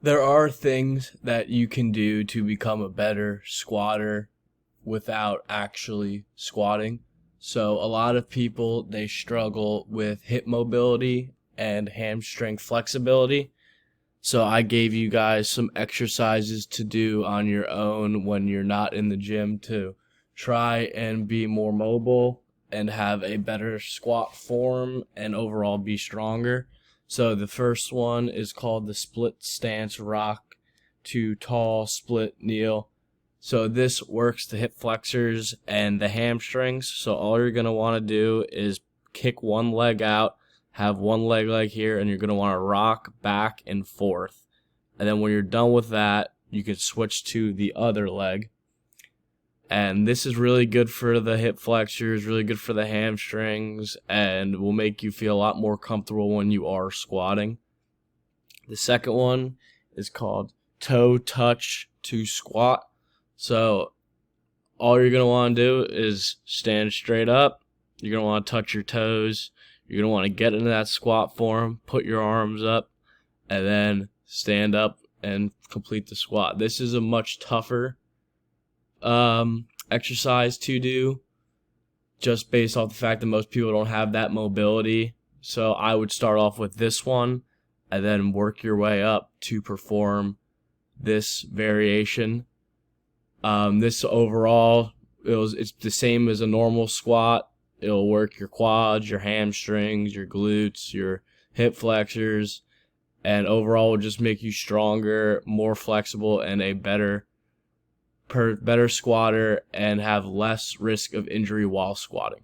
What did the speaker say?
There are things that you can do to become a better squatter without actually squatting. So a lot of people they struggle with hip mobility and hamstring flexibility. So I gave you guys some exercises to do on your own when you're not in the gym to try and be more mobile and have a better squat form and overall be stronger. So the first one is called the split stance rock to tall split kneel. So this works the hip flexors and the hamstrings. So all you're going to want to do is kick one leg out, have one leg like here, and you're going to want to rock back and forth. And then when you're done with that, you can switch to the other leg. And this is really good for the hip flexors, really good for the hamstrings, and will make you feel a lot more comfortable when you are squatting. The second one is called toe touch to squat. So all you're going to want to do is stand straight up. You're going to want to touch your toes. You're going to want to get into that squat form, put your arms up, and then stand up and complete the squat. This is a much tougher exercise to do just based off the fact that most people don't have that mobility. So I would start off with this one and then work your way up to perform this variation. This overall, it's the same as a normal squat. It'll work your quads, your hamstrings, your glutes, your hip flexors, and overall will just make you stronger, more flexible, and a better squatter and have less risk of injury while squatting.